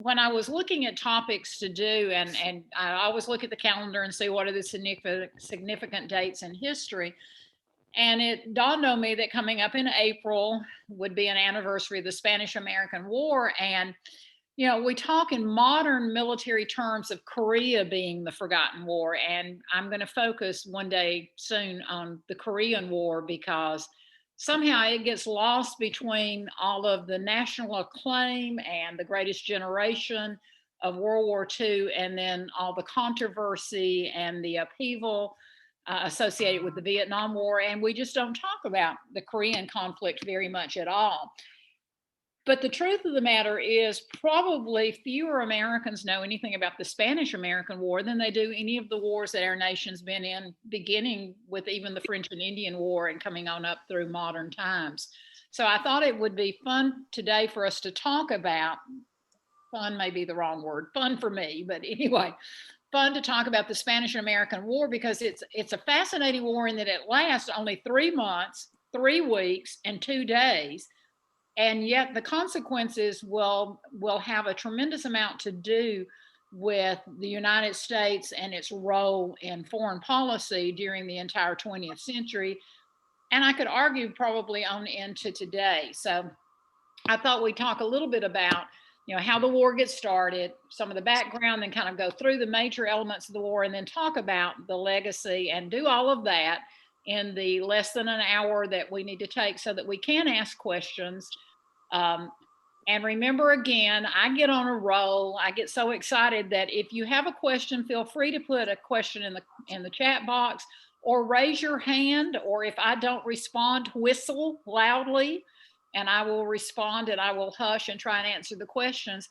when I was looking at topics to do, and I always look at the calendar and see what are the significant dates in history. And it dawned on me that coming up in April would be an anniversary of the Spanish American War. And, we talk in modern military terms of Korea being the forgotten war. And I'm going to focus one day soon on the Korean War because somehow it gets lost between all of the national acclaim and the greatest generation of World War II, and then all the controversy and the upheaval associated with the Vietnam War. And we just don't talk about the Korean conflict very much at all. But the truth of the matter is, probably fewer Americans know anything about the Spanish American War than they do any of the wars that our nation's been in, beginning with even the French and Indian War and coming on up through modern times. So I thought it would be fun today for us to talk about, fun may be the wrong word, fun for me, but anyway, fun to talk about the Spanish American War because it's a fascinating war in that it lasts only 3 months, 3 weeks, and 2 days. And yet the consequences will have a tremendous amount to do with the United States and its role in foreign policy during the entire 20th century. And I could argue probably on into today. So I thought we'd talk a little bit about, how the war gets started, some of the background, then kind of go through the major elements of the war and then talk about the legacy and do all of that in the less than an hour that we need to take so that we can ask questions. And remember, again, I get on a roll. I get so excited that if you have a question, feel free to put a question in the chat box or raise your hand, or if I don't respond, whistle loudly and I will respond, and I will hush and try and answer the questions.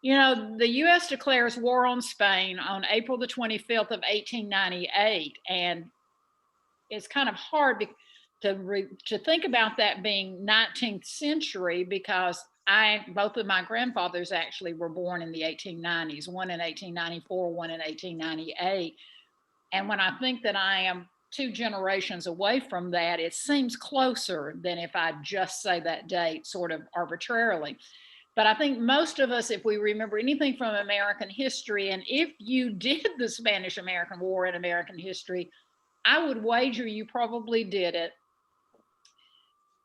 The U.S. declares war on Spain on April the 25th of 1898. And it's kind of hard to think about that being 19th century because both of my grandfathers actually were born in the 1890s, one in 1894, one in 1898. And when I think that I am 2 generations away from that, it seems closer than if I just say that date sort of arbitrarily. But I think most of us, if we remember anything from American history, and if you did the Spanish American War in American history, I would wager you probably did it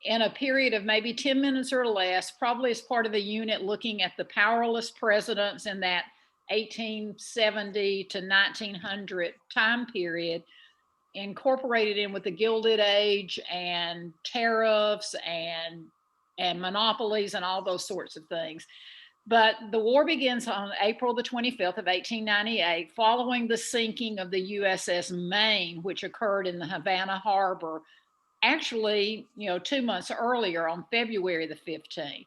in a period of maybe 10 minutes or less, probably as part of a unit looking at the powerless presidents in that 1870 to 1900 time period, incorporated in with the Gilded Age and tariffs and monopolies and all those sorts of things. But the war begins on April the 25th of 1898, following the sinking of the USS Maine, which occurred in the Havana Harbor, actually, 2 months earlier on February the 15th.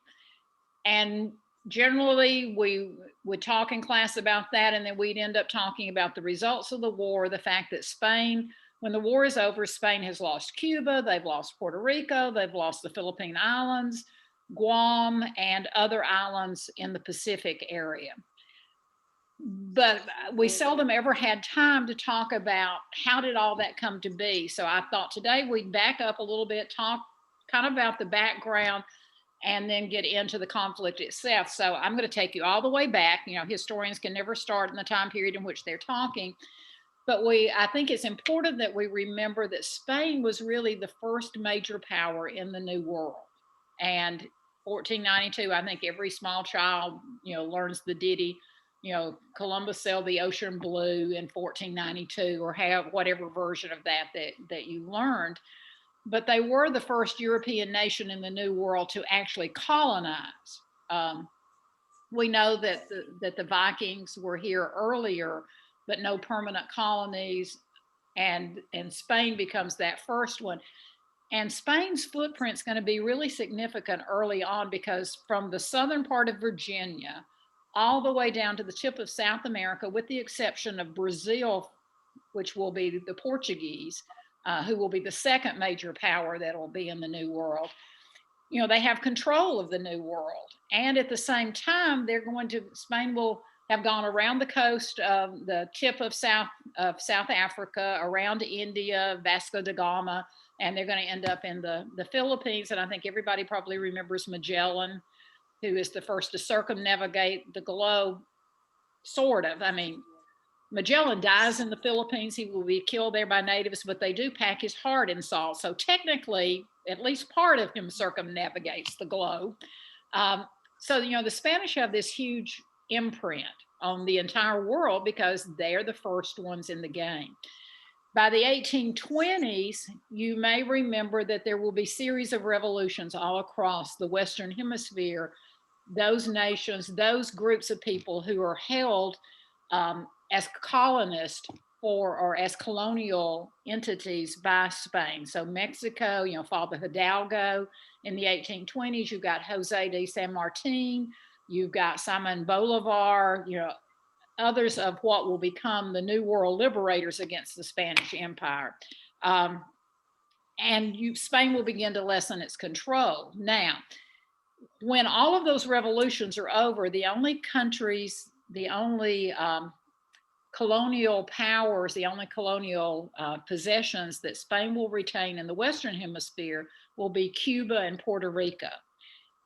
And generally, we would talk in class about that, and then we'd end up talking about the results of the war, the fact that Spain, when the war is over, Spain has lost Cuba, they've lost Puerto Rico, they've lost the Philippine Islands, Guam, and other islands in the Pacific area. But we seldom ever had time to talk about how did all that come to be. So I thought today we'd back up a little bit, talk kind of about the background, and then get into the conflict itself. So I'm going to take you all the way back. Historians can never start in the time period in which they're talking. But I think it's important that we remember that Spain was really the first major power in the New World. And 1492, I think every small child, learns the ditty, Columbus sailed the ocean blue in 1492, or have whatever version of that you learned. But they were the first European nation in the New World to actually colonize. We know that the Vikings were here earlier, but no permanent colonies, and Spain becomes that first one. And Spain's footprint is going to be really significant early on because from the southern part of Virginia all the way down to the tip of South America, with the exception of Brazil, which will be the Portuguese, who will be the second major power that will be in the New World, they have control of the New World. And at the same time, Spain will have gone around the coast of the tip of South Africa, around India, Vasco da Gama, and they're going to end up in the Philippines. And I think everybody probably remembers Magellan, who is the first to circumnavigate the globe, sort of. I mean, Magellan dies in the Philippines. He will be killed there by natives, but they do pack his heart in salt. So technically, at least part of him circumnavigates the globe. So, the Spanish have this huge imprint on the entire world because they're the first ones in the game. By the 1820s, you may remember that there will be series of revolutions all across the Western Hemisphere. Those nations, those groups of people who are held as colonists or as colonial entities by Spain. So Mexico, Father Hidalgo in the 1820s, you've got Jose de San Martin, you've got Simon Bolivar, others of what will become the New World liberators against the Spanish Empire. Spain will begin to lessen its control. Now, when all of those revolutions are over, the only countries, the only colonial powers, the only colonial possessions that Spain will retain in the Western Hemisphere will be Cuba and Puerto Rico.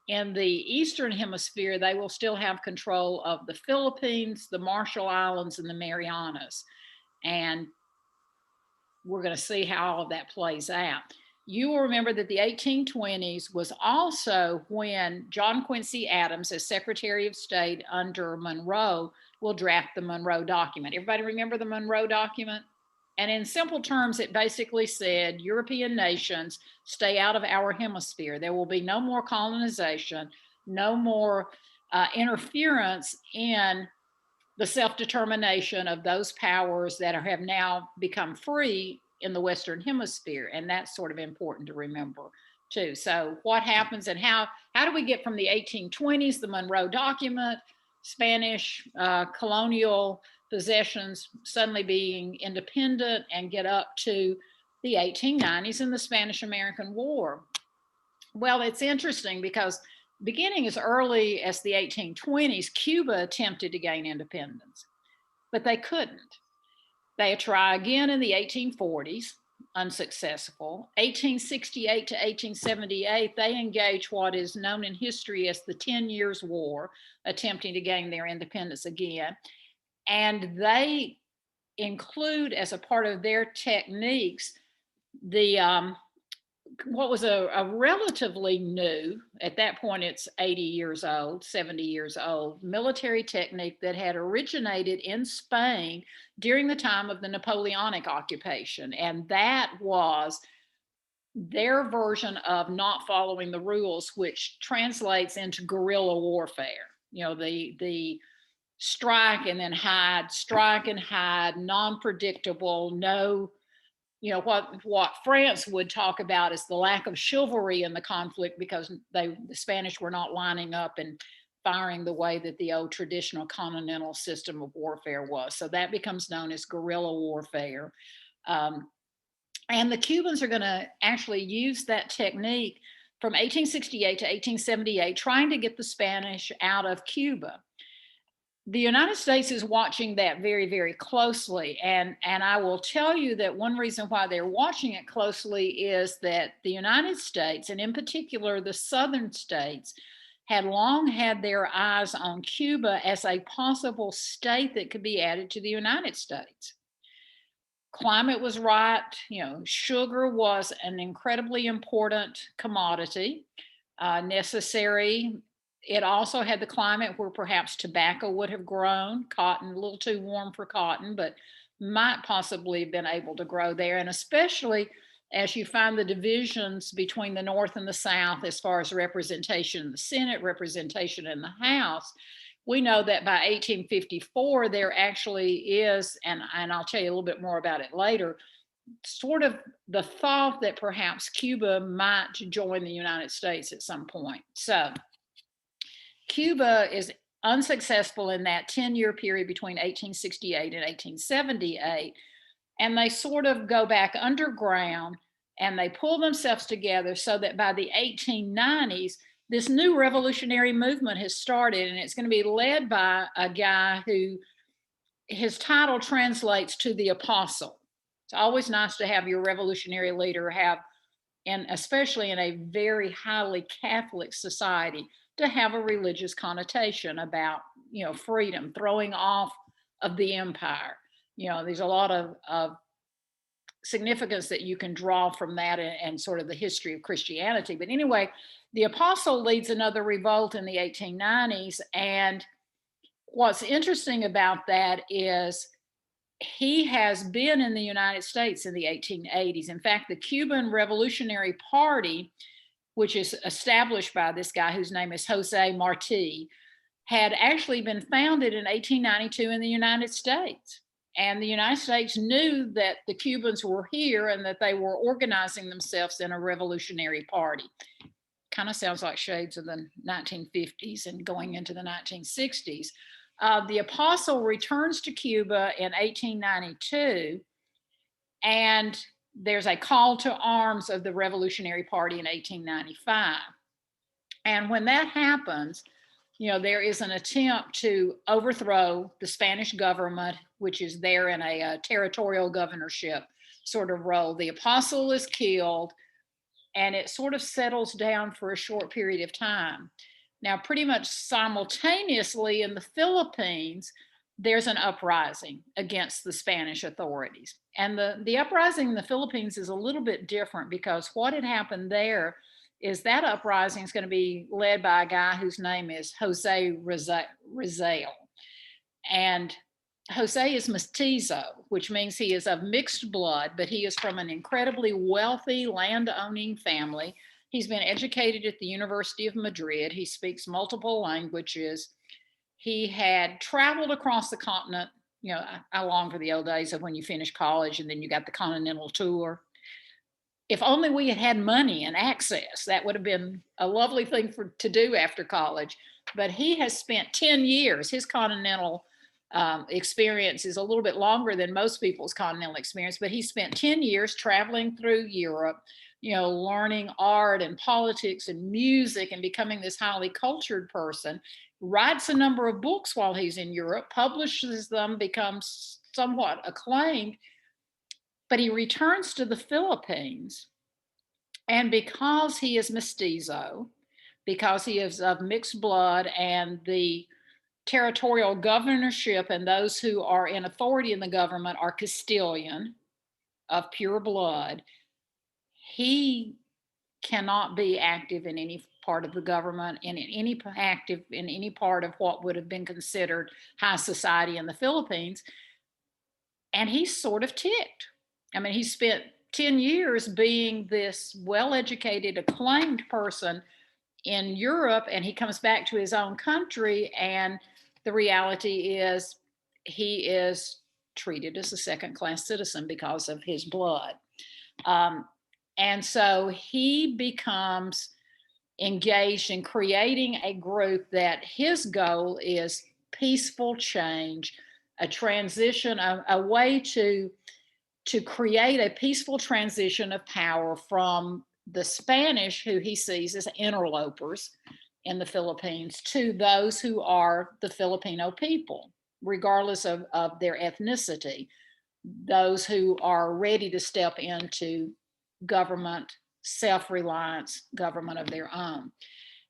In the Eastern Hemisphere, they will still have control of the Philippines, the Marshall Islands, and the Marianas. And we're going to see how all of that plays out. You will remember that the 1820s was also when John Quincy Adams, as Secretary of State under Monroe, will draft the Monroe Document. Everybody remember the Monroe Document? And in simple terms, it basically said European nations stay out of our hemisphere. There will be no more colonization, no more interference in the self-determination of those powers that have now become free in the Western Hemisphere. And that's sort of important to remember too. So what happens and how do we get from the 1820s, the Monroe Document, Spanish colonial possessions suddenly being independent, and get up to the 1890s and the Spanish-American War? Well, it's interesting because beginning as early as the 1820s, Cuba attempted to gain independence, but they couldn't. They try again in the 1840s, unsuccessful. 1868 to 1878, they engage what is known in history as the 10 Years' War, attempting to gain their independence again. And they include as a part of their techniques the what was a relatively new, at that point it's 80 years old, 70 years old, military technique that had originated in Spain during the time of the Napoleonic occupation. And that was their version of not following the rules, which translates into guerrilla warfare. The strike and then hide, non-predictable, no, what France would talk about is the lack of chivalry in the conflict, because the Spanish were not lining up and firing the way that the old traditional continental system of warfare was. So that becomes known as guerrilla warfare. And the Cubans are going to actually use that technique from 1868 to 1878, trying to get the Spanish out of Cuba. The United States is watching that very, very closely. And I will tell you that one reason why they're watching it closely is that the United States, and in particular the southern states, had long had their eyes on Cuba as a possible state that could be added to the United States. Climate was right. Sugar was an incredibly important commodity, necessary. It also had the climate where perhaps tobacco would have grown, cotton, a little too warm for cotton, but might possibly have been able to grow there. And especially as you find the divisions between the North and the South as far as representation in the Senate, representation in the House, we know that by 1854, there actually is, and I'll tell you a little bit more about it later, sort of the thought that perhaps Cuba might join the United States at some point. So Cuba is unsuccessful in that 10-year period between 1868 and 1878. And they sort of go back underground and they pull themselves together so that by the 1890s, this new revolutionary movement has started, and it's going to be led by a guy who his title translates to the apostle. It's always nice to have your revolutionary leader have, and especially in a very highly Catholic society, to have a religious connotation about, freedom, throwing off of the empire. There's a lot of significance that you can draw from that, and sort of the history of Christianity. But anyway, the apostle leads another revolt in the 1890s. And what's interesting about that is he has been in the United States in the 1880s. In fact, the Cuban Revolutionary Party, which is established by this guy whose name is Jose Marti, had actually been founded in 1892 in the United States. And the United States knew that the Cubans were here and that they were organizing themselves in a revolutionary party. Kind of sounds like shades of the 1950s and going into the 1960s. The apostle returns to Cuba in 1892, and there's a call to arms of the Revolutionary Party in 1895. And when that happens, there is an attempt to overthrow the Spanish government, which is there in a territorial governorship sort of role. The apostle is killed, and it sort of settles down for a short period of time. Now, pretty much simultaneously in the Philippines, there's an uprising against the Spanish authorities. And the uprising in the Philippines is a little bit different, because what had happened there is that uprising is going to be led by a guy whose name is Jose Rizal. And Jose is mestizo, which means he is of mixed blood, but he is from an incredibly wealthy land-owning family. He's been educated at the University of Madrid. He speaks multiple languages. He had traveled across the continent. I long for the old days of when you finish college and then you got the continental tour. If only we had had money and access, that would have been a lovely thing to do after college. But he has spent 10 years. His continental experience is a little bit longer than most people's continental experience, but he spent 10 years traveling through Europe, learning art and politics and music and becoming this highly cultured person. Writes a number of books while he's in Europe, publishes them, becomes somewhat acclaimed. But he returns to the Philippines, and because he is mestizo, because he is of mixed blood, and the territorial governorship and those who are in authority in the government are Castilian, of pure blood, he cannot be active in any part of the government and active in any part of what would have been considered high society in the Philippines. And he's sort of ticked. I mean, he spent 10 years being this well-educated, acclaimed person in Europe, and he comes back to his own country, and the reality is he is treated as a second-class citizen because of his blood. And so he becomes engaged in creating a group that his goal is peaceful change, a transition, a way to create a peaceful transition of power from the Spanish, who he sees as interlopers in the Philippines, to those who are the Filipino people, regardless of their ethnicity, those who are ready to step into government, self-reliance, government of their own.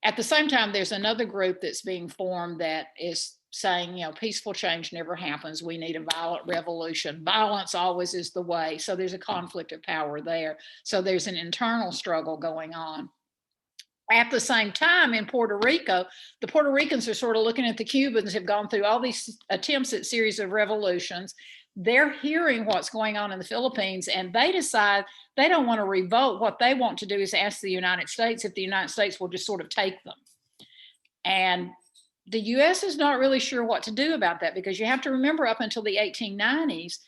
At the same time, there's another group that's being formed that is saying, peaceful change never happens. We need a violent revolution. Violence always is the way. So there's a conflict of power there. So there's an internal struggle going on. At the same time, in Puerto Rico, the Puerto Ricans are sort of looking at the Cubans, have gone through all these attempts at series of revolutions. They're hearing what's going on in the Philippines, and they decide they don't want to revolt. What they want to do is ask the United States if the United States will just sort of take them. And the U.S. is not really sure what to do about that, because you have to remember, up until the 1890s,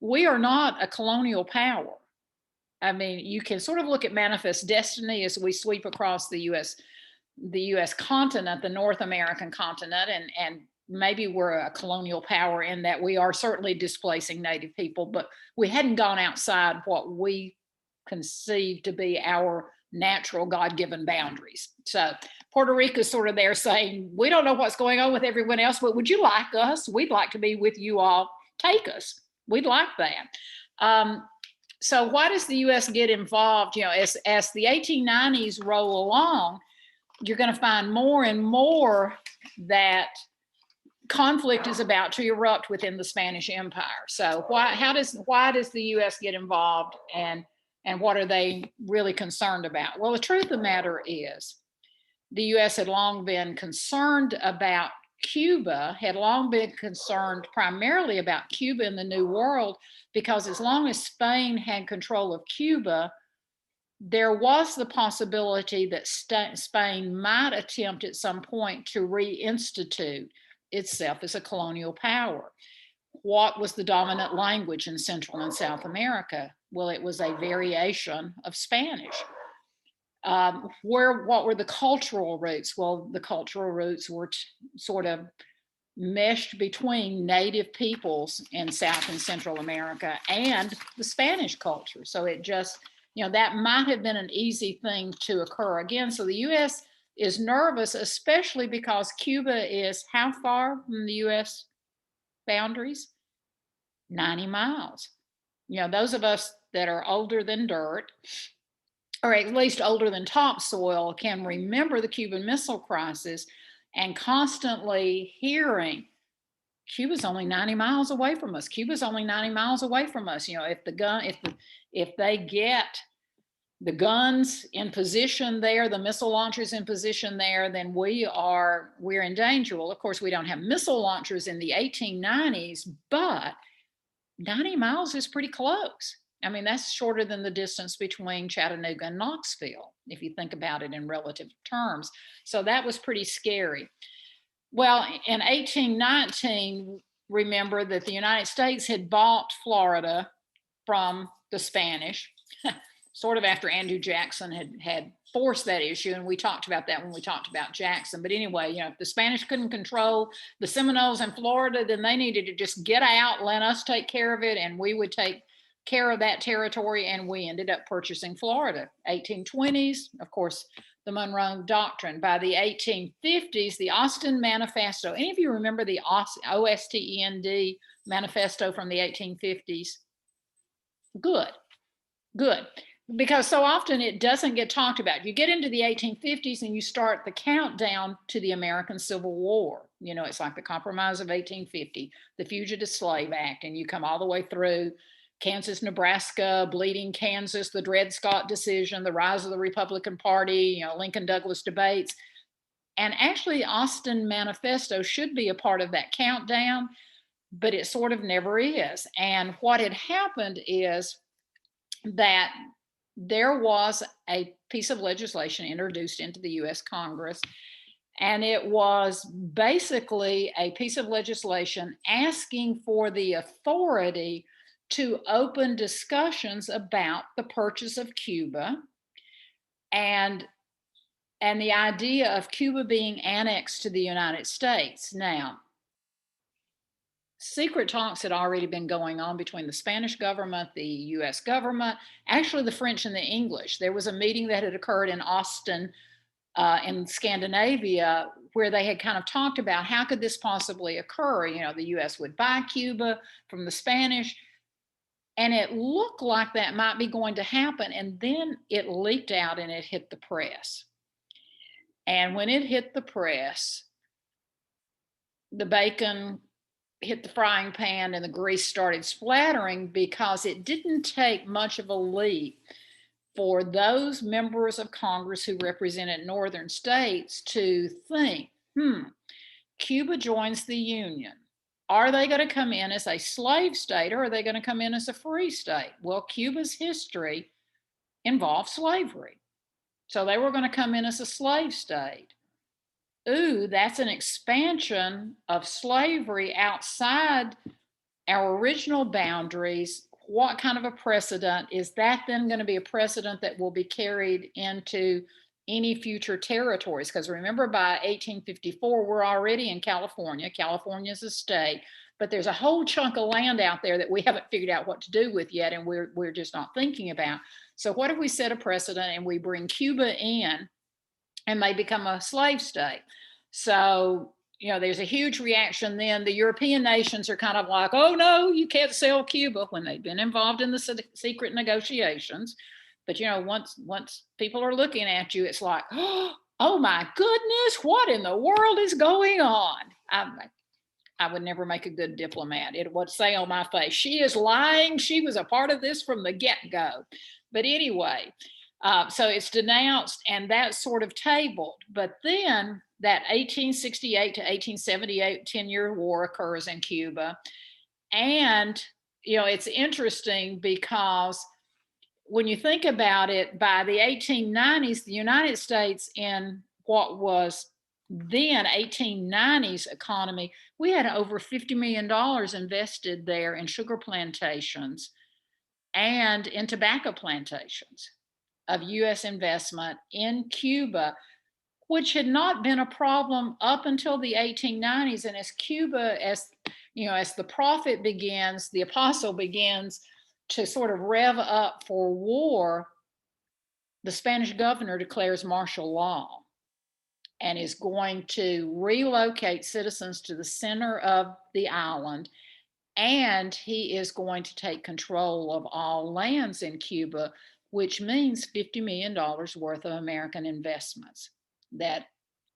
we are not a colonial power. I mean, you can sort of look at manifest destiny as we sweep across the U.S. continent, the North American continent, and maybe we're a colonial power in that we are certainly displacing Native people, but we hadn't gone outside what we conceive to be our natural God-given boundaries. So Puerto Rico is sort of there saying, we don't know what's going on with everyone else, but would you like us? We'd like to be with you all. Take us. We'd like that. So why does the U.S. get involved? As the 1890s roll along, you're going to find more and more that conflict is about to erupt within the Spanish Empire. So why does the U.S. get involved, and what are they really concerned about? Well, the truth of the matter is the U.S. had long been concerned about Cuba, had long been concerned primarily about Cuba in the New World, because as long as Spain had control of Cuba, there was the possibility that Spain might attempt at some point to reinstitute itself as a colonial power. What was the dominant language in Central and South America? Well, it was a variation of Spanish. What were the cultural roots? Well, the cultural roots were sort of meshed between native peoples in South and Central America and the Spanish culture. So it just, that might have been an easy thing to occur again. So the U.S. is nervous, especially because Cuba is how far from the U.S. boundaries? 90 miles. Those of us that are older than dirt, or at least older than topsoil, can remember the Cuban Missile Crisis and constantly hearing, Cuba's only 90 miles away from us. Cuba's only 90 miles away from us. If they get the guns in position there, the missile launchers in position there, then we're in danger. Well, of course, we don't have missile launchers in the 1890s, but 90 miles is pretty close. I mean, that's shorter than the distance between Chattanooga and Knoxville, if you think about it in relative terms. So that was pretty scary. Well, in 1819, remember that the United States had bought Florida from the Spanish, sort of after Andrew Jackson had forced that issue. And we talked about that when we talked about Jackson. But anyway, if the Spanish couldn't control the Seminoles in Florida, then they needed to just get out, let us take care of it, and we would take care of that territory. And we ended up purchasing Florida. 1820s, of course, the Monroe Doctrine. By the 1850s, the Austin Manifesto. Any of you remember the OSTEND manifesto from the 1850s? Good. Because so often it doesn't get talked about. You get into the 1850s and you start the countdown to the American Civil War. It's like the Compromise of 1850, the Fugitive Slave Act, and you come all the way through Kansas, Nebraska, Bleeding Kansas, the Dred Scott decision, the rise of the Republican Party, Lincoln-Douglas debates. And actually, Austin Manifesto should be a part of that countdown, but it sort of never is. And what had happened is that there was a piece of legislation introduced into the U.S. Congress, and it was basically a piece of legislation asking for the authority to open discussions about the purchase of Cuba and the idea of Cuba being annexed to the United States. Now, secret talks had already been going on between the Spanish government, the U.S. government, actually the French and the English. There was a meeting that had occurred in Austin, in Scandinavia, where they had kind of talked about how could this possibly occur. The U.S. would buy Cuba from the Spanish, and it looked like that might be going to happen. And then it leaked out and it hit the press. And when it hit the press, the bacon hit the frying pan and the grease started splattering, because it didn't take much of a leap for those members of Congress who represented northern states to think, Cuba joins the Union. Are they going to come in as a slave state, or are they going to come in as a free state? Well, Cuba's history involved slavery. So they were going to come in as a slave state. Ooh, that's an expansion of slavery outside our original boundaries. What kind of a precedent is that then going to be? A precedent that will be carried into any future territories? Because remember, by 1854, we're already in California. California is a state, but there's a whole chunk of land out there that we haven't figured out what to do with yet, and we're just not thinking about. So what if we set a precedent and we bring Cuba in and they become a slave state? So, there's a huge reaction then. The European nations are kind of like, oh no, you can't sell Cuba, when they've been involved in the secret negotiations. But, once people are looking at you, it's like, oh, oh my goodness, what in the world is going on? I would never make a good diplomat. It would say on my face, she is lying. She was a part of this from the get-go. But anyway, so it's denounced and that's sort of tabled. But then that 1868 to 1878 10-year war occurs in Cuba. And, it's interesting because when you think about it, by the 1890s, the United States, in what was then 1890s economy, we had over $50 million invested there in sugar plantations and in tobacco plantations of US investment in Cuba, which had not been a problem up until the 1890s. And as Cuba, as the prophet begins, the apostle begins to sort of rev up for war, the Spanish governor declares martial law and is going to relocate citizens to the center of the island. And he is going to take control of all lands in Cuba, which means $50 million worth of American investments.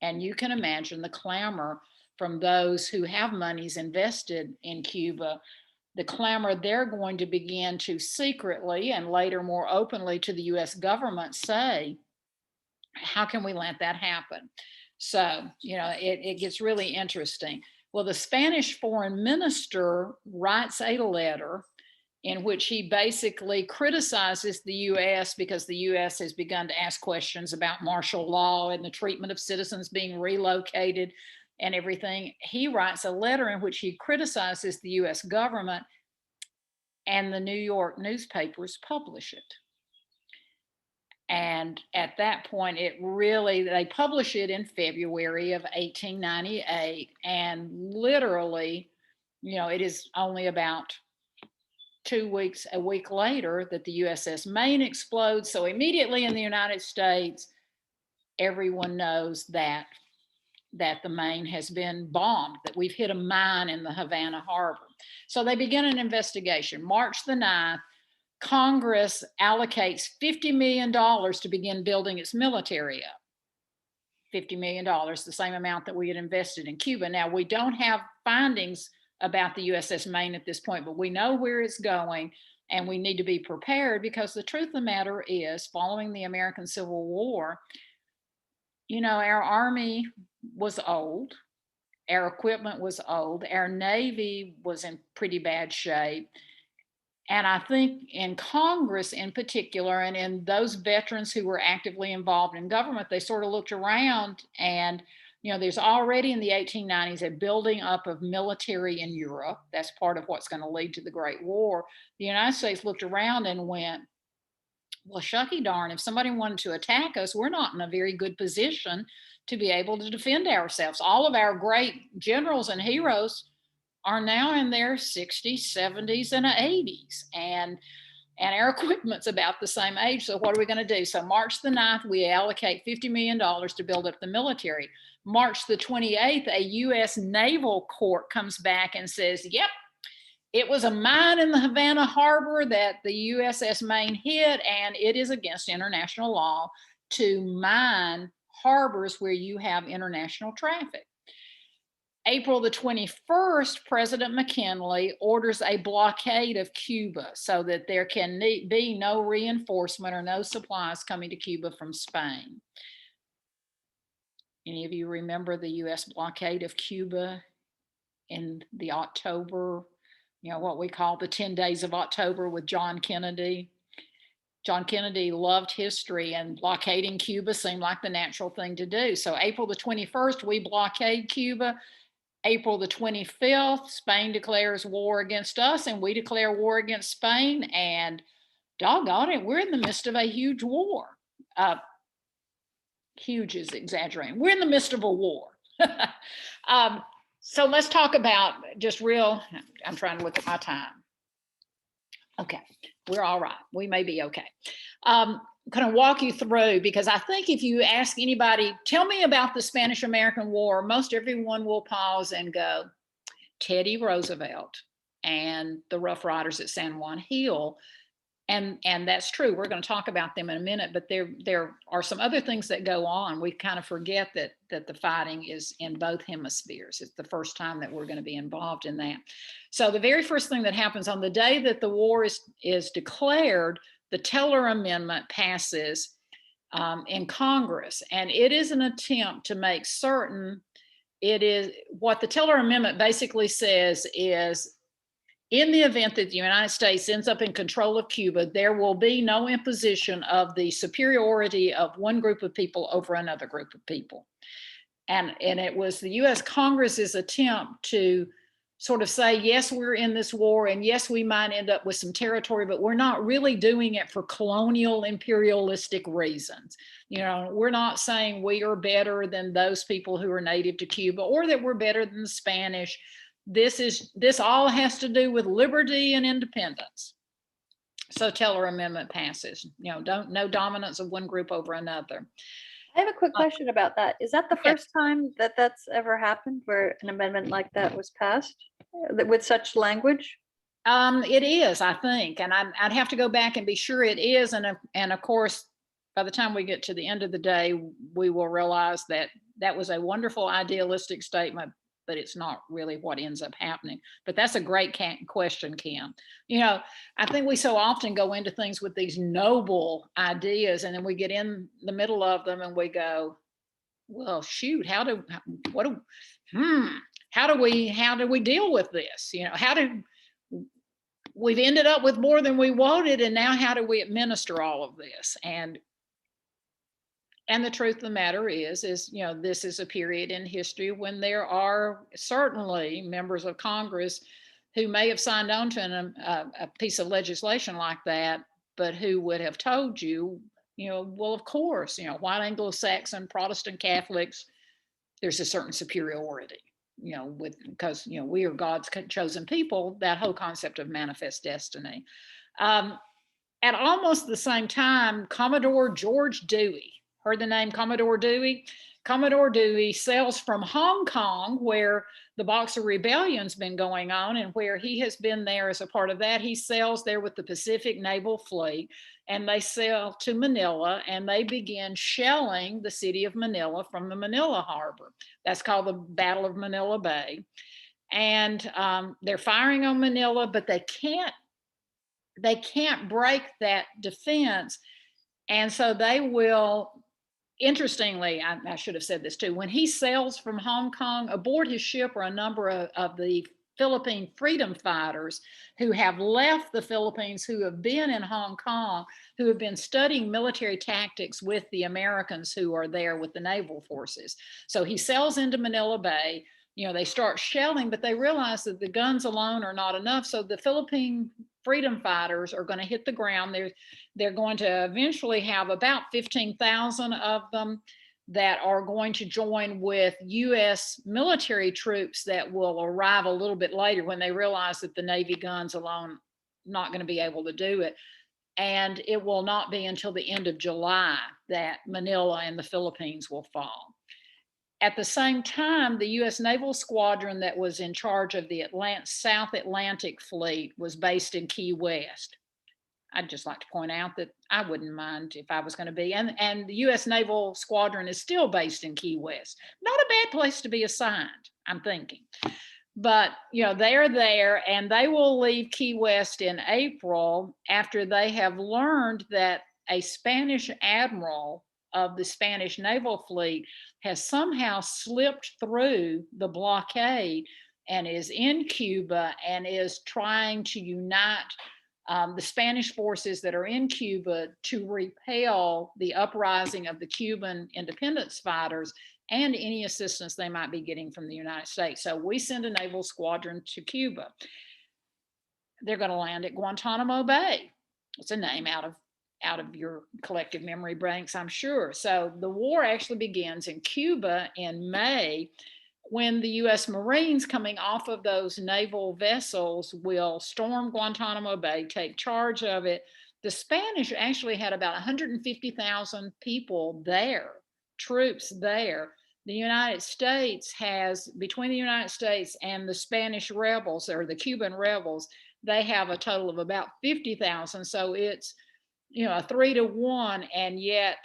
And you can imagine the clamor from those who have monies invested in Cuba, the clamor they're going to begin to secretly and later more openly to the US government say, how can we let that happen? So, it gets really interesting. Well, the Spanish foreign minister writes a letter in which he basically criticizes the US because the US has begun to ask questions about martial law and the treatment of citizens being relocated and everything. He writes a letter in which he criticizes the US government, and the New York newspapers publish it. And at that point, they publish it in February of 1898. And literally, it is only about a week later that the USS Maine explodes. So immediately in the United States, everyone knows that the Maine has been bombed, that we've hit a mine in the Havana harbor. So they begin an investigation. March the 9th, Congress allocates $50 million to begin building its military up. $50 million, the same amount that we had invested in Cuba. Now, we don't have findings about the USS Maine at this point, but we know where it's going, and we need to be prepared because the truth of the matter is, following the American Civil War, our Army was old, our equipment was old, our Navy was in pretty bad shape. And I think in Congress in particular, and in those veterans who were actively involved in government, they sort of looked around and, there's already in the 1890s a building up of military in Europe. That's part of what's going to lead to the Great War. The United States looked around and went, well, shucky darn, if somebody wanted to attack us, we're not in a very good position to be able to defend ourselves. All of our great generals and heroes are now in their 60s, 70s, and 80s. And our equipment's about the same age. So what are we going to do? So March the 9th, we allocate $50 million to build up the military. March the 28th, a U.S. naval court comes back and says, yep, it was a mine in the Havana harbor that the USS Maine hit, and it is against international law to mine harbors where you have international traffic. April the 21st, President McKinley orders a blockade of Cuba so that there can be no reinforcement or no supplies coming to Cuba from Spain. Any of you remember the US blockade of Cuba in the October, what we call the 10 days of October with John Kennedy? John Kennedy loved history, and blockading Cuba seemed like the natural thing to do. So April the 21st, we blockade Cuba. April the 25th, Spain declares war against us, and we declare war against Spain, and doggone it, we're in the midst of a huge war. Huge is exaggerating. We're in the midst of a war. So let's talk about I'm trying to look at my time. Okay, we're all right. We may be okay. I'm going to walk you through, because I think if you ask anybody, tell me about the Spanish-American War, most everyone will pause and go, Teddy Roosevelt and the Rough Riders at San Juan Hill. And that's true. We're going to talk about them in a minute, but there are some other things that go on. We kind of forget that the fighting is in both hemispheres. It's the first time that we're going to be involved in that. So the very first thing that happens on the day that the war is declared, the Teller Amendment passes in Congress, and it is an attempt to make certain it is what the Teller Amendment basically says is, in the event that the United States ends up in control of Cuba, there will be no imposition of the superiority of one group of people over another group of people. And it was the US Congress's attempt to sort of say, yes, we're in this war, and yes, we might end up with some territory, but we're not really doing it for colonial imperialistic reasons. You know, we're not saying we are better than those people who are native to Cuba, or that we're better than the Spanish. This all has to do with liberty and independence. So Teller Amendment passes. You know, no dominance of one group over another. I have a quick question about that. Is that the first time that that's ever happened, where an amendment like that was passed with such language? It is, I think, and I'd have to go back and be sure it is. And of course, by the time we get to the end of the day, we will realize that that was a wonderful idealistic statement, but it's not really what ends up happening. But that's a great question, Kim. You know, I think we so often go into things with these noble ideas, and then we get in the middle of them and we go, well, shoot, how do we deal with this? You know, we've ended up with more than we wanted, and now how do we administer all of this? And the truth of the matter is, you know, this is a period in history when there are certainly members of Congress who may have signed on to a piece of legislation like that, but who would have told you, you know, well, of course, you know, white Anglo-Saxon, Protestant Catholics, there's a certain superiority, you know, because, you know, we are God's chosen people, that whole concept of manifest destiny. At almost the same time, Commodore George Dewey, heard the name Commodore Dewey? Commodore Dewey sails from Hong Kong, where the Boxer Rebellion's been going on and where he has been there as a part of that. He sails there with the Pacific Naval Fleet, and they sail to Manila, and they begin shelling the city of Manila from the Manila harbor. That's called the Battle of Manila Bay. And they're firing on Manila, but they can't break that defense. And so they will, interestingly, I should have said this too, when he sails from Hong Kong, aboard his ship are a number of the Philippine freedom fighters who have left the Philippines, who have been in Hong Kong, who have been studying military tactics with the Americans who are there with the naval forces. So he sails into Manila Bay. You know, they start shelling, but they realize that the guns alone are not enough. So the Philippine freedom fighters are going to hit the ground. They're going to eventually have about 15,000 of them that are going to join with US military troops that will arrive a little bit later when they realize that the Navy guns alone not going to be able to do it. And it will not be until the end of July that Manila and the Philippines will fall. At the same time, the US Naval Squadron that was in charge of the South Atlantic Fleet was based in Key West. I'd just like to point out that I wouldn't mind if I was going to be. And the US Naval Squadron is still based in Key West. Not a bad place to be assigned, I'm thinking. But, you know, they're there, and they will leave Key West in April after they have learned that a Spanish admiral of the Spanish Naval Fleet has somehow slipped through the blockade and is in Cuba and is trying to unite the Spanish forces that are in Cuba to repel the uprising of the Cuban independence fighters and any assistance they might be getting from the United States. So we send a naval squadron to Cuba. They're going to land at Guantanamo Bay. It's a name out of your collective memory banks, I'm sure. So the war actually begins in Cuba in May, when the US Marines coming off of those naval vessels will storm Guantanamo Bay, take charge of it. The Spanish actually had about 150,000 people there, troops there. The United States has, between the United States and the Spanish rebels, or the Cuban rebels, they have a total of about 50,000. So it's, a 3-to-1, and yet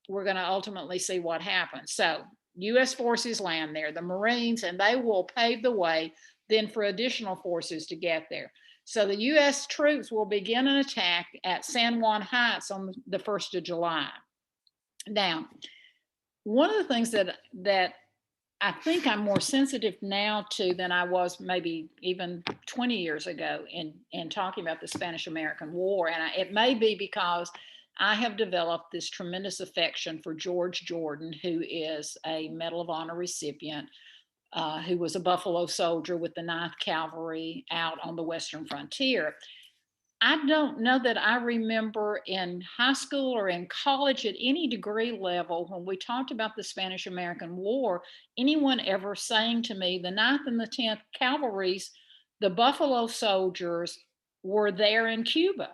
we're going to ultimately see what happens. So U.S. forces land there, the Marines, and they will pave the way then for additional forces to get there. So the U.S. troops will begin an attack at San Juan Heights on the 1st of July. Now, one of the things that I think I'm more sensitive now to than I was maybe even 20 years ago in talking about the Spanish-American War, and it may be because I have developed this tremendous affection for George Jordan, who is a Medal of Honor recipient, who was a Buffalo soldier with the 9th Cavalry out on the Western frontier. I don't know that I remember in high school or in college at any degree level, when we talked about the Spanish-American War, anyone ever saying to me, the 9th and the 10th Cavalries, the Buffalo soldiers, were there in Cuba.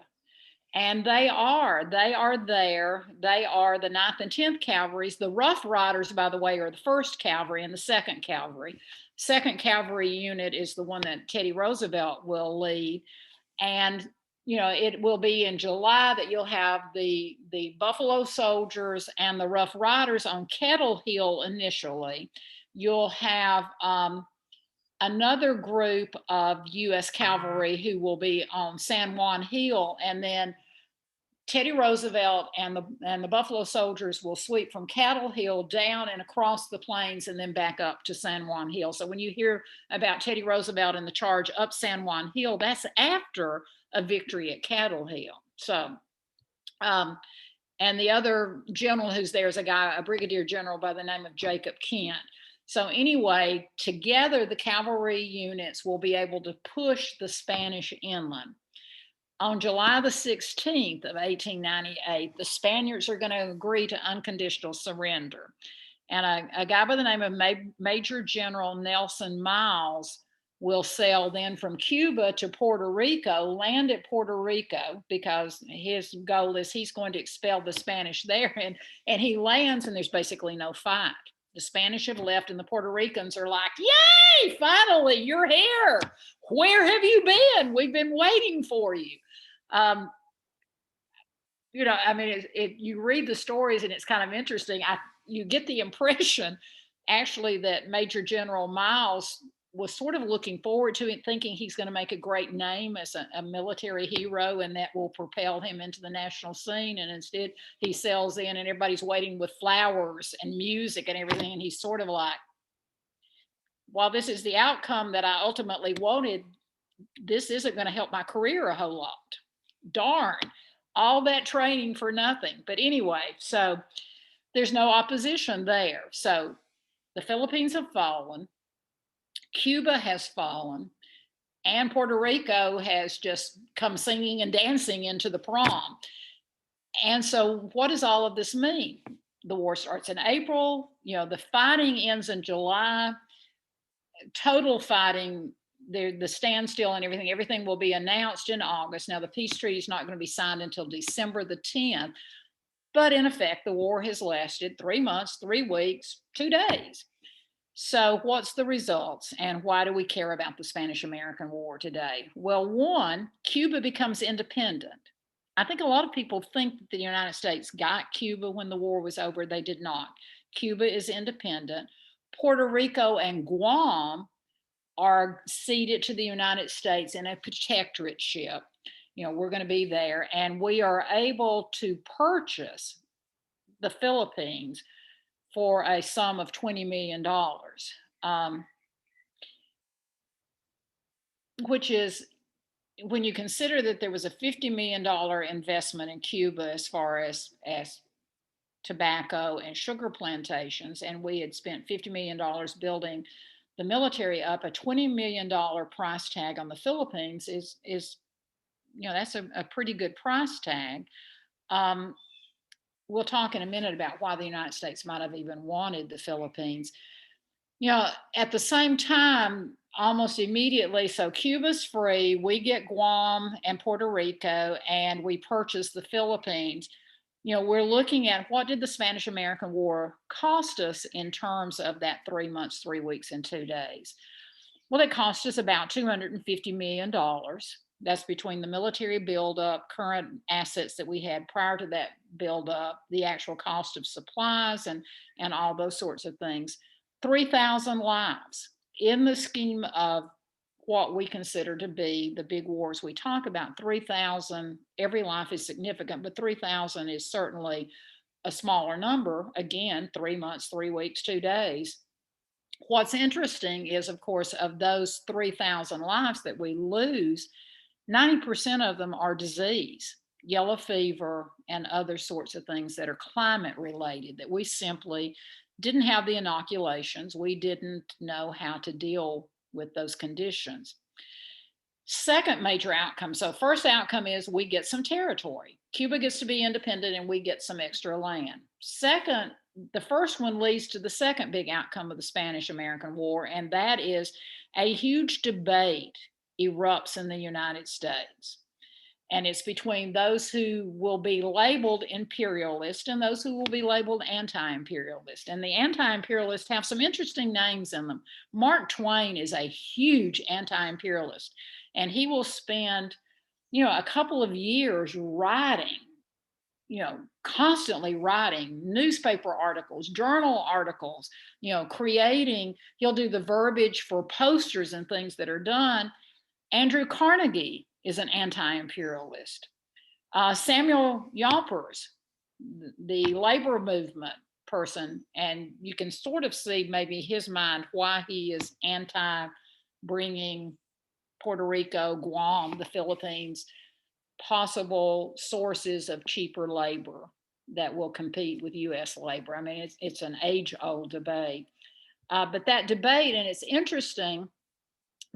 And they are there. They are the 9th and 10th Cavalries. The Rough Riders, by the way, are the 1st Cavalry and the 2nd Cavalry. 2nd Cavalry unit is the one that Teddy Roosevelt will lead. And, it will be in July that you'll have the Buffalo soldiers and the Rough Riders on Kettle Hill initially. You'll have another group of U.S. cavalry who will be on San Juan Hill, and then Teddy Roosevelt and the Buffalo soldiers will sweep from Cattle Hill down and across the plains and then back up to San Juan Hill. So when you hear about Teddy Roosevelt and the charge up San Juan Hill, that's after a victory at Cattle Hill. So, and the other general who's there is a brigadier general by the name of Jacob Kent. So anyway, together the cavalry units will be able to push the Spanish inland. On July the 16th of 1898, the Spaniards are going to agree to unconditional surrender. And a guy by the name of Major General Nelson Miles will sail then from Cuba to Puerto Rico, land at Puerto Rico, because his goal is he's going to expel the Spanish there. And he lands, and there's basically no fight. The Spanish have left, and the Puerto Ricans are like, yay, finally, you're here. Where have you been? We've been waiting for you. You read the stories, and it's kind of interesting. You get the impression, actually, that Major General Miles was sort of looking forward to it, thinking he's going to make a great name as a military hero, and that will propel him into the national scene. And instead, he sails in, and everybody's waiting with flowers and music and everything. And he's sort of like, while this is the outcome that I ultimately wanted, this isn't going to help my career a whole lot. Darn, all that training for nothing. But anyway, so there's no opposition there. So the Philippines have fallen, Cuba has fallen, and Puerto Rico has just come singing and dancing into the prom. And so what does all of this mean? The war starts in April, the fighting ends in July, total fighting, the standstill and everything will be announced in August. Now, the peace treaty is not going to be signed until December the 10th, but in effect, the war has lasted 3 months, 3 weeks, 2 days. So what's the results, and why do we care about the Spanish-American War today? Well, one, Cuba becomes independent. I think a lot of people think that the United States got Cuba when the war was over. They did not. Cuba is independent. Puerto Rico and Guam are ceded to the United States in a protectorateship. We're going to be there, and we are able to purchase the Philippines for a sum of $20 million, which is, when you consider that there was a $50 million investment in Cuba as far as tobacco and sugar plantations, and we had spent $50 million building the military up, a $20 million price tag on the Philippines is that's a pretty good price tag. We'll talk in a minute about why the United States might have even wanted the Philippines. At the same time, almost immediately, so Cuba's free, we get Guam and Puerto Rico, and we purchase the Philippines. We're looking at what did the Spanish-American War cost us in terms of that 3 months, 3 weeks, and 2 days. Well, it cost us about $250 million. That's between the military buildup, current assets that we had prior to that buildup, the actual cost of supplies, and all those sorts of things. 3,000 lives in the scheme of what we consider to be the big wars we talk about. 3,000, every life is significant, but 3,000 is certainly a smaller number. Again, 3 months, 3 weeks, 2 days. What's interesting is, of course, of those 3,000 lives that we lose, 90% of them are disease, yellow fever, and other sorts of things that are climate related, that we simply didn't have the inoculations. We didn't know how to deal with those conditions. Second major outcome. So, first outcome is we get some territory. Cuba gets to be independent and we get some extra land. Second, the first one leads to the second big outcome of the Spanish American War, and that is a huge debate erupts in the United States. And it's between those who will be labeled imperialist and those who will be labeled anti-imperialist. And the anti-imperialists have some interesting names in them. Mark Twain is a huge anti-imperialist, and he will spend, a couple of years writing, constantly writing newspaper articles, journal articles, creating, he'll do the verbiage for posters and things that are done. Andrew Carnegie is an anti-imperialist. Samuel Yelpers, the labor movement person, and you can sort of see maybe his mind why he is anti-bringing Puerto Rico, Guam, the Philippines, possible sources of cheaper labor that will compete with U.S. labor. I mean, it's an age-old debate. But that debate, and it's interesting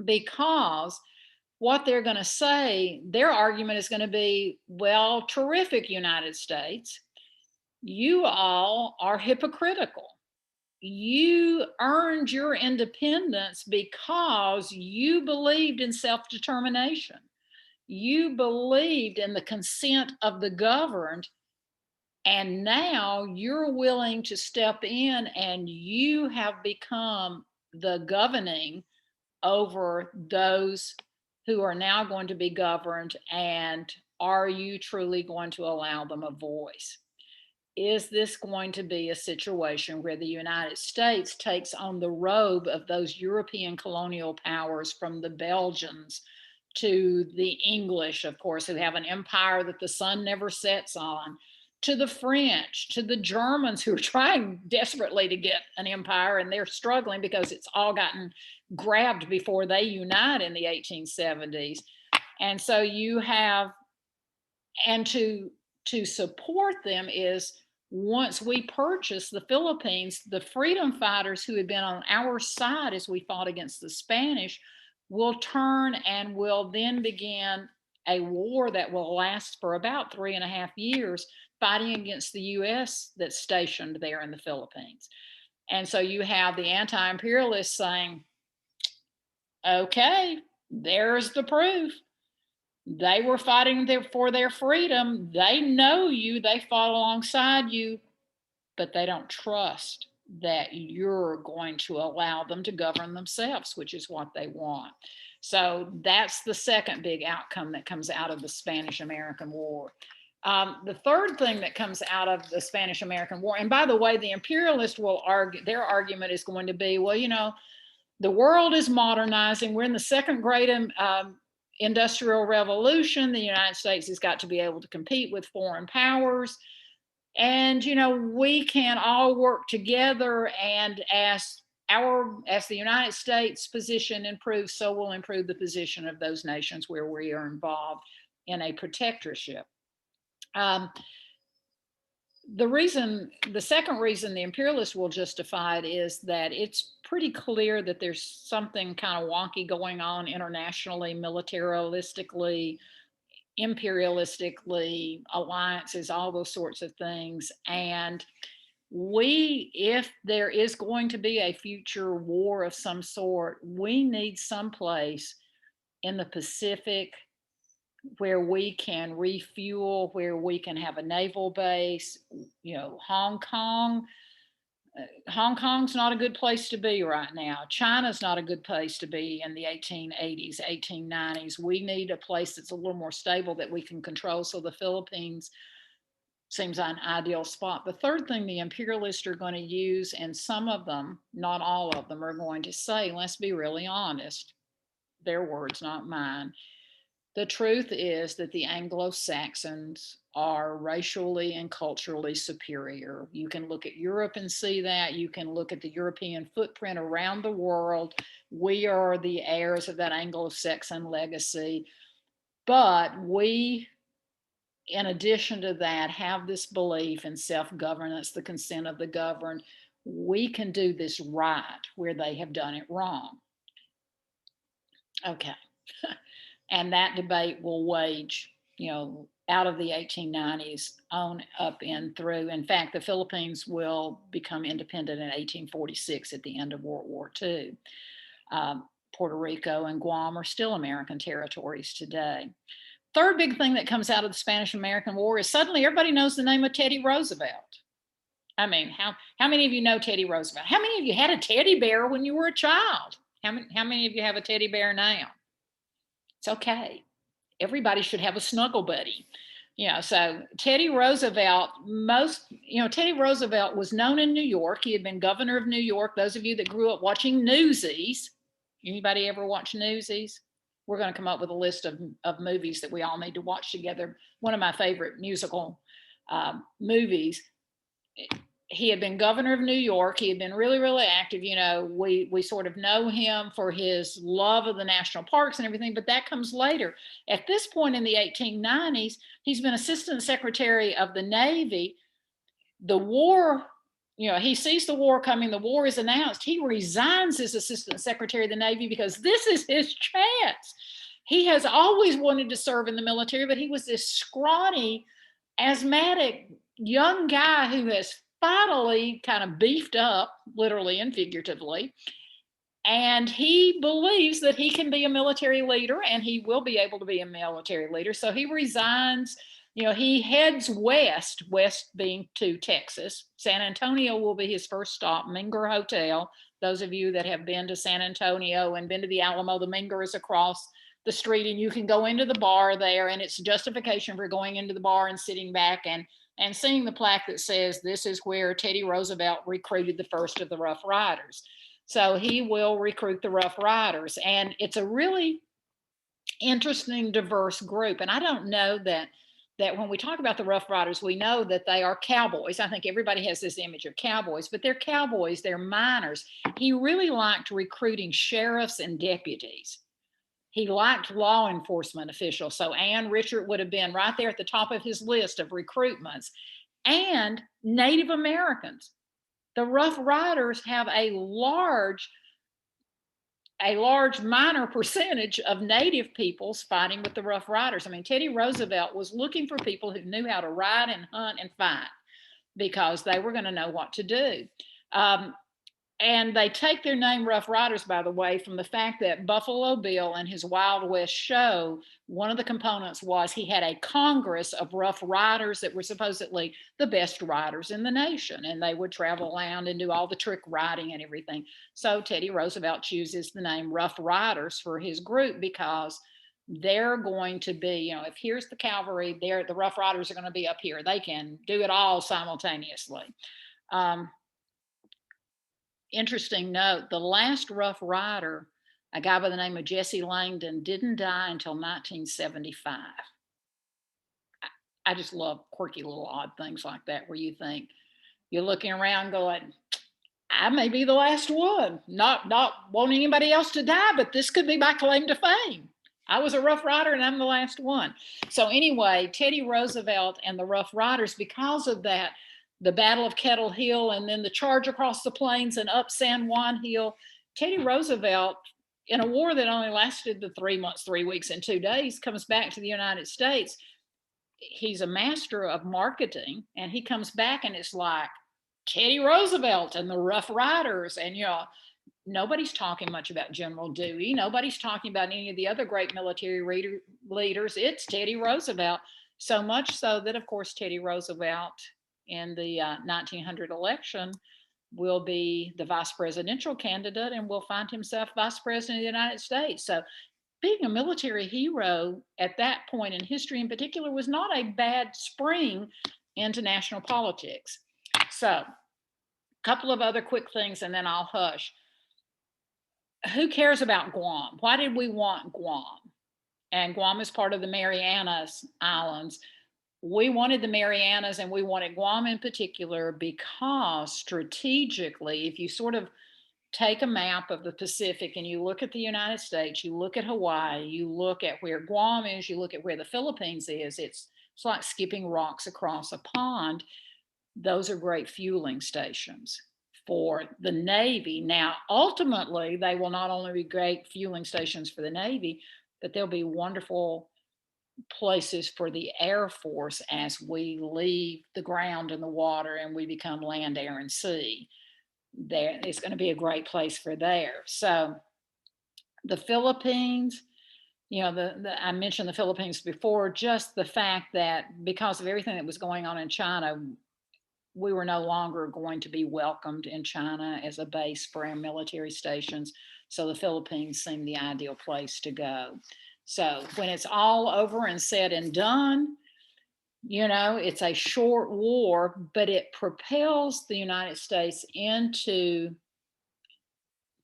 because what they're going to say, their argument is going to be, well, terrific, United States. You all are hypocritical. You earned your independence because you believed in self-determination. You believed in the consent of the governed, and now you're willing to step in and you have become the governing over those who are now going to be governed, and are you truly going to allow them a voice? Is this going to be a situation where the United States takes on the robe of those European colonial powers, from the Belgians to the English, of course, who have an empire that the sun never sets on, to the French, to the Germans who are trying desperately to get an empire, and they're struggling because it's all gotten grabbed before they unite in the 1870s. And so you have, and to support them is, once we purchase the Philippines, the freedom fighters who had been on our side as we fought against the Spanish will turn and will then begin a war that will last for about 3.5 years, fighting against the U.S. that's stationed there in the Philippines. And so you have the anti-imperialists saying, okay, there's the proof. They were fighting for their freedom. They know you, they fought alongside you, but they don't trust that you're going to allow them to govern themselves, which is what they want. So that's the second big outcome that comes out of the Spanish-American War. The third thing that comes out of the Spanish-American War, and by the way, the imperialists will argue, their argument is going to be, well, the world is modernizing. We're in the second great industrial revolution. The United States has got to be able to compete with foreign powers. And, we can all work together, and as the United States position improves, so will improve the position of those nations where we are involved in a protectorship. The second reason the imperialists will justify it is that it's pretty clear that there's something kind of wonky going on internationally, militaristically, imperialistically, alliances, all those sorts of things. And if there is going to be a future war of some sort, we need some place in the Pacific where we can refuel, where we can have a naval base. Hong Kong, Hong Kong's not a good place to be right now. China's not a good place to be in the 1880s, 1890s. We need a place that's a little more stable that we can control. So the Philippines seems an ideal spot. The third thing the imperialists are going to use, and some of them, not all of them, are going to say, let's be really honest, their words, not mine. The truth is that the Anglo-Saxons are racially and culturally superior. You can look at Europe and see that. You can look at the European footprint around the world. We are the heirs of that Anglo-Saxon legacy. But we, in addition to that, have this belief in self-governance, the consent of the governed. We can do this right where they have done it wrong. Okay. And that debate will wage, out of the 1890s on up in through. In fact, the Philippines will become independent in 1846 at the end of World War II. Puerto Rico and Guam are still American territories today. Third big thing that comes out of the Spanish-American War is suddenly everybody knows the name of Teddy Roosevelt. I mean, how many of you know Teddy Roosevelt? How many of you had a teddy bear when you were a child? How many of you have a teddy bear now? It's okay. Everybody should have a snuggle buddy. So Teddy Roosevelt, Teddy Roosevelt was known in New York. He had been governor of New York. Those of you that grew up watching Newsies, anybody ever watch Newsies? We're going to come up with a list of movies that we all need to watch together. One of my favorite musical movies. He had been governor of New York. He had been really, really active. We sort of know him for his love of the national parks and everything, but that comes later. At this point in the 1890s, he's been Assistant Secretary of the Navy. The war, he sees the war coming. The war is announced. He resigns as Assistant Secretary of the Navy because this is his chance. He has always wanted to serve in the military, but he was this scrawny, asthmatic young guy who has finally kind of beefed up, literally and figuratively. And he believes that he can be a military leader and he will be able to be a military leader. So he resigns. He heads west being to Texas. San Antonio will be his first stop, Menger Hotel. Those of you that have been to San Antonio and been to the Alamo, the Menger is across the street and you can go into the bar there, and it's justification for going into the bar and sitting back and seeing the plaque that says this is where Teddy Roosevelt recruited the first of the Rough Riders. So he will recruit the Rough Riders, and it's a really interesting, diverse group. And I don't know that when we talk about the Rough Riders, we know that they are cowboys. I think everybody has this image of cowboys, but they're cowboys, they're miners. He really liked recruiting sheriffs and deputies. He liked law enforcement officials. So Ann Richard would have been right there at the top of his list of recruitments. And Native Americans. The Rough Riders have a large minor percentage of Native peoples fighting with the Rough Riders. I mean, Teddy Roosevelt was looking for people who knew how to ride and hunt and fight because they were going to know what to do. And they take their name Rough Riders, by the way, from the fact that Buffalo Bill in his Wild West show, one of the components was he had a Congress of Rough Riders that were supposedly the best riders in the nation. And they would travel around and do all the trick riding and everything. So Teddy Roosevelt chooses the name Rough Riders for his group because they're going to be, if here's the cavalry, the Rough Riders are going to be up here. They can do it all simultaneously. Interesting note, the last Rough Rider, a guy by the name of Jesse Langdon, didn't die until 1975. I just love quirky little odd things like that where you think, you're looking around going, I may be the last one. Not want anybody else to die, but this could be my claim to fame. I was a Rough Rider and I'm the last one. So anyway, Teddy Roosevelt and the Rough Riders, because of that, the Battle of Kettle Hill, and then the charge across the plains and up San Juan Hill. Teddy Roosevelt, in a war that only lasted the 3 months, 3 weeks, and 2 days, comes back to the United States. He's a master of marketing, and he comes back and it's like Teddy Roosevelt and the Rough Riders. And, nobody's talking much about General Dewey. Nobody's talking about any of the other great military leaders. It's Teddy Roosevelt. So much so that, of course, Teddy Roosevelt in the 1900 election will be the vice presidential candidate and will find himself vice president of the United States. So being a military hero at that point in history in particular was not a bad spring into national politics. So a couple of other quick things and then I'll hush. Who cares about Guam? Why did we want Guam? And Guam is part of the Marianas Islands. We wanted the Marianas and we wanted Guam in particular because strategically, if you sort of take a map of the Pacific and you look at the United States, you look at Hawaii, you look at where Guam is, you look at where the Philippines is, it's like skipping rocks across a pond. Those are great fueling stations for the Navy. Now, ultimately, they will not only be great fueling stations for the Navy, but they'll be wonderful places for the Air Force as we leave the ground and the water and we become land, air, and sea. There, it's going to be a great place for there. So the Philippines, you know, I mentioned the Philippines before, just the fact that because of everything that was going on in China, we were no longer going to be welcomed in China as a base for our military stations. So the Philippines seemed the ideal place to go. So when it's all over and said and done, you know, it's a short war, but it propels the United States into,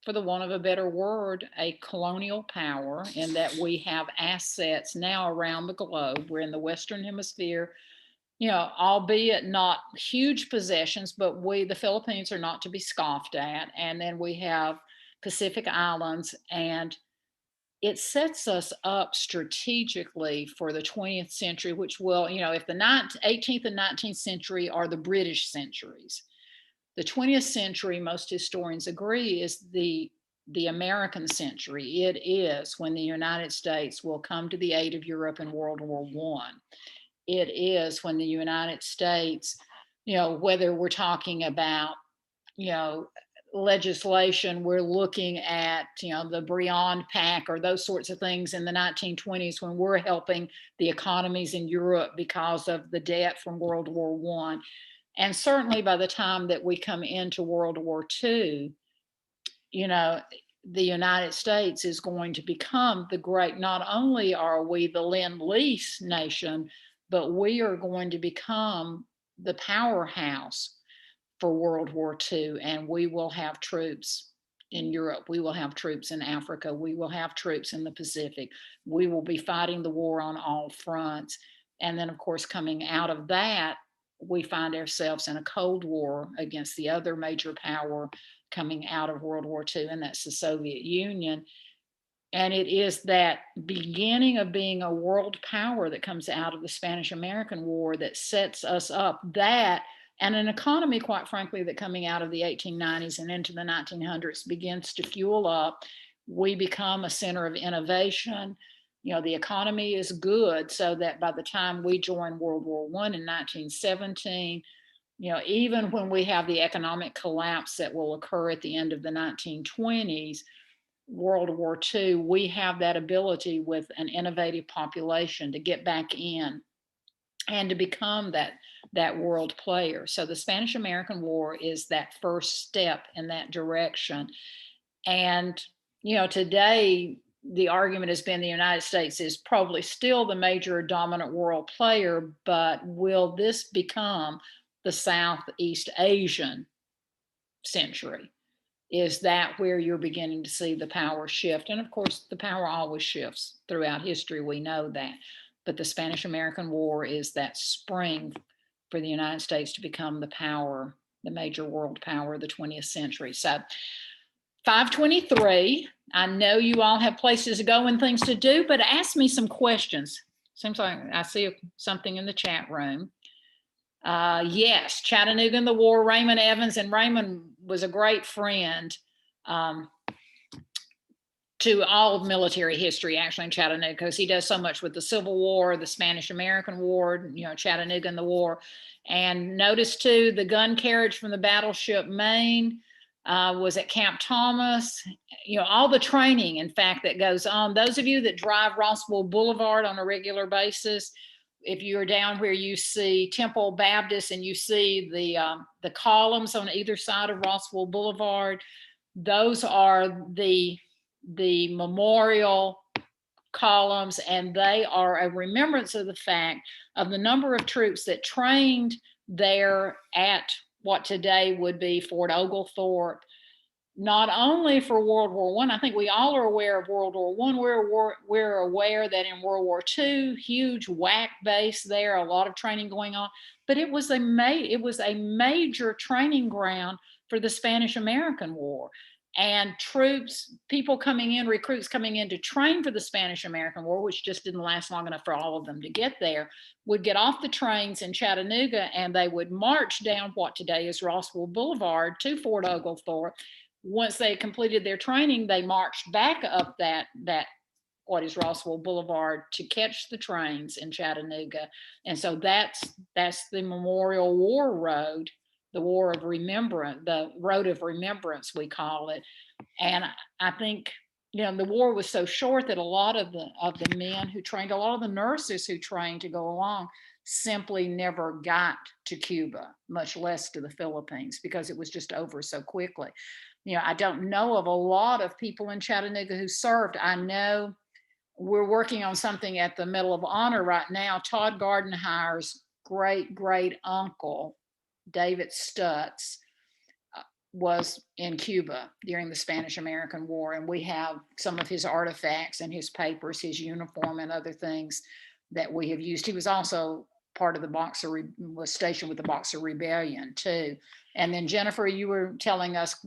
for the want of a better word, a colonial power in that we have assets now around the globe. We're in the Western Hemisphere, you know, albeit not huge possessions, but the Philippines are not to be scoffed at. And then we have Pacific Islands, and it sets us up strategically for the 20th century, which will, you know, if the 18th and 19th century are the British centuries, the 20th century, most historians agree, is the American century. It is when the United States will come to the aid of Europe in World War I. It is when the United States, you know, whether we're talking about, you know, legislation, we're looking at, you know, the Briand Pact or those sorts of things in the 1920s when we're helping the economies in Europe because of the debt from World War I. And certainly by the time that we come into World War II, you know, the United States is going to become the great, not only are we the Lend-Lease nation, but we are going to become the powerhouse for World War II, and we will have troops in Europe. We will have troops in Africa. We will have troops in the Pacific. We will be fighting the war on all fronts. And then, of course, coming out of that, we find ourselves in a Cold War against the other major power coming out of World War II, and that's the Soviet Union. And it is that beginning of being a world power that comes out of the Spanish-American War that sets us up, that and an economy, quite frankly, that coming out of the 1890s and into the 1900s begins to fuel up. We become a center of innovation. You know, the economy is good, so that by the time we join World War I in 1917, you know, even when we have the economic collapse that will occur at the end of the 1920s, World War II, we have that ability with an innovative population to get back in and to become that world player. So the Spanish-American War is that first step in that direction. And, you know, today the argument has been the United States is probably still the major dominant world player, but will this become the Southeast Asian century? Is that where you're beginning to see the power shift? And of course, the power always shifts throughout history. We know that. But the Spanish-American War is that spring for the United States to become the power, the major world power of the 20th century. So 5:23, I know you all have places to go and things to do, but ask me some questions. Seems like I see something in the chat room. Yes, Chattanooga in the war, Raymond Evans, and Raymond was a great friend to all of military history, actually, in Chattanooga, because he does so much with the Civil War, the Spanish-American War, you know, Chattanooga in the war. And notice too, the gun carriage from the battleship Maine was at Camp Thomas. You know, all the training, in fact, that goes on. Those of you that drive Rossville Boulevard on a regular basis, if you're down where you see Temple Baptist and you see the columns on either side of Rossville Boulevard, those are the memorial columns, and they are a remembrance of the fact of the number of troops that trained there at what today would be Fort Oglethorpe, not only for World War I. I think we all are aware of World War I. We're aware that in World War II, huge WAC base there, a lot of training going on, but it was a major training ground for the Spanish-American War. And troops, people coming in, recruits coming in to train for the Spanish-American War, which just didn't last long enough for all of them to get there, would get off the trains in Chattanooga and they would march down what today is Rossville Boulevard to Fort Oglethorpe. Once they completed their training, they marched back up that what is Rossville Boulevard to catch the trains in Chattanooga. And so that's the Memorial War Road, the War of Remembrance, the Road of Remembrance, we call it. And I think, the war was so short that a lot of the men who trained, a lot of the nurses who trained to go along simply never got to Cuba, much less to the Philippines, because it was just over so quickly. I don't know of a lot of people in Chattanooga who served. I know we're working on something at the Medal of Honor right now. Todd Gardenhire's great uncle, David Stutz, was in Cuba during the Spanish-American War, and we have some of his artifacts and his papers, his uniform and other things that we have used. He was also part of was stationed with the Boxer Rebellion too. And then Jennifer, you were telling us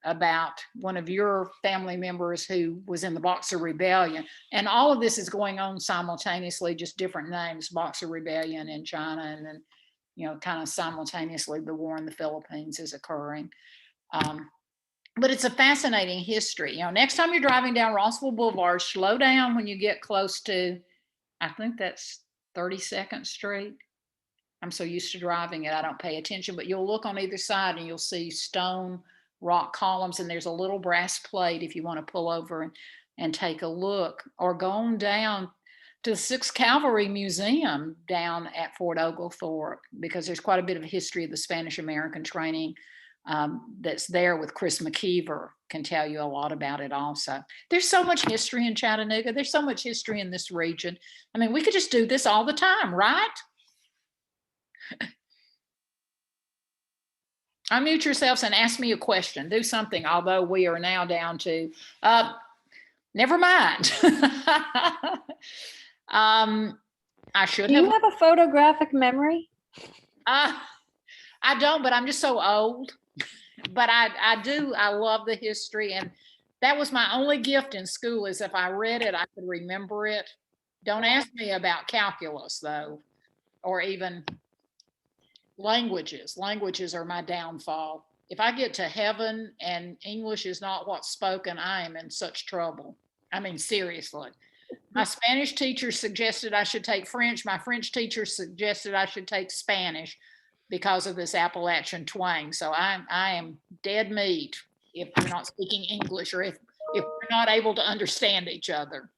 about one of your family members who was in the Boxer Rebellion, and all of this is going on simultaneously, just different names, Boxer Rebellion in China, and then kind of simultaneously the war in the Philippines is occurring. But it's a fascinating history. Next time you're driving down Rossville Boulevard, slow down when you get close to, I think that's 32nd Street. I'm so used to driving it, I don't pay attention, but you'll look on either side and you'll see stone rock columns, and there's a little brass plate if you want to pull over and take a look, or go on down to the 6th Cavalry Museum down at Fort Oglethorpe, because there's quite a bit of history of the Spanish-American training that's there with Chris McKeever, can tell you a lot about it also. There's so much history in Chattanooga. There's so much history in this region. I mean, we could just do this all the time, right? Unmute yourselves and ask me a question. Do something, although we are now down to, never mind. I should have. Do you have a photographic memory? I don't, but I'm just so old. But I do. I love the history, and that was my only gift in school, is if I read it, I could remember it. Don't ask me about calculus though, or even languages. Languages are my downfall. If I get to heaven and English is not what's spoken, I am in such trouble. I mean, seriously. My Spanish teacher suggested I should take French. My French teacher suggested I should take Spanish because of this Appalachian twang. So I am dead meat if we're not speaking English, or if we're not able to understand each other.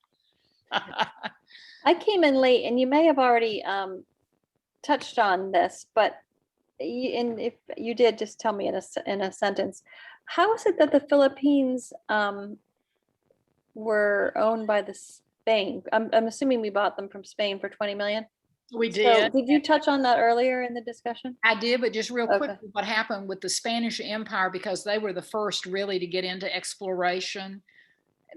I came in late, and you may have already touched on this, but if you did, just tell me in a sentence. How is it that the Philippines were owned by the Spain? I'm assuming we bought them from Spain for 20 million. We did. So did you touch on that earlier in the discussion? I did, but just real quick, Okay. what happened with the Spanish Empire, because they were the first really to get into exploration.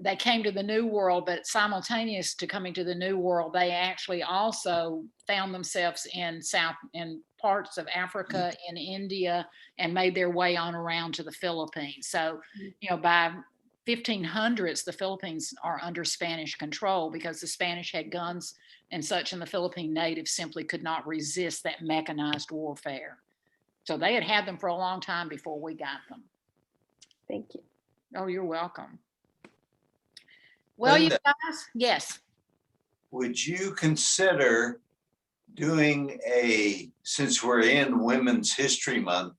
They came to the New World, but simultaneous to coming to the New World, they actually also found themselves in parts of Africa, in India, and made their way on around to the Philippines. So, by 1500s, the Philippines are under Spanish control, because the Spanish had guns and such, and the Philippine natives simply could not resist that mechanized warfare. So they had them for a long time before we got them. Thank you. Oh, you're welcome. Well, Linda, you guys, yes. would you consider doing since we're in Women's History Month,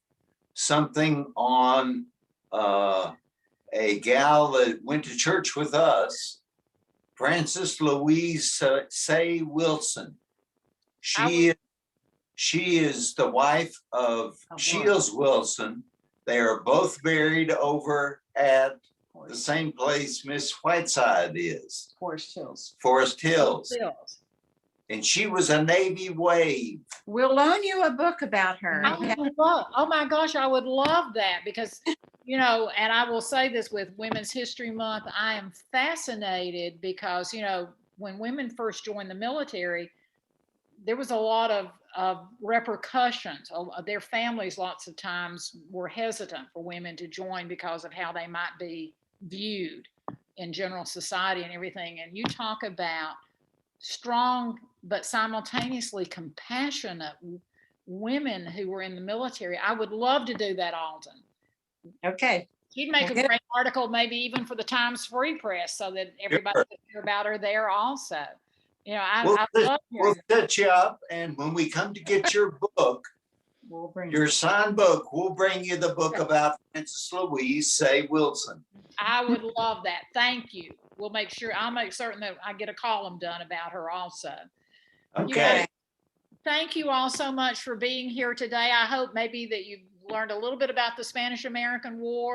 something on a gal that went to church with us, Frances Louise Say Wilson? She is the wife of Shields Wilson. They are both buried over at the same place Miss Whiteside is, Forest Hills. Forest Hills. Hills. And she was a Navy wave. We'll loan you a book about her. I would love, oh my gosh, I would love that because, you know, and I will say this with Women's History Month, I am fascinated because, you know, when women first joined the military, there was a lot of repercussions. Their families lots of times were hesitant for women to join because of how they might be viewed in general society and everything. And you talk about strong but simultaneously compassionate women who were in the military. I would love to do that, Alden. Okay. She'd make a Well, great article, maybe even for the Times Free Press, so that everybody could hear about her there also. You know, I love We'll hearing set you up, and when we come to get your book, We'll bring your signed book, we'll bring you the book about Francis Louise Say Wilson. I would love that. Thank you. I'll make certain that I get a column done about her also. Okay. Thank you all so much for being here today. I hope maybe that you've learned a little bit about the Spanish-American War.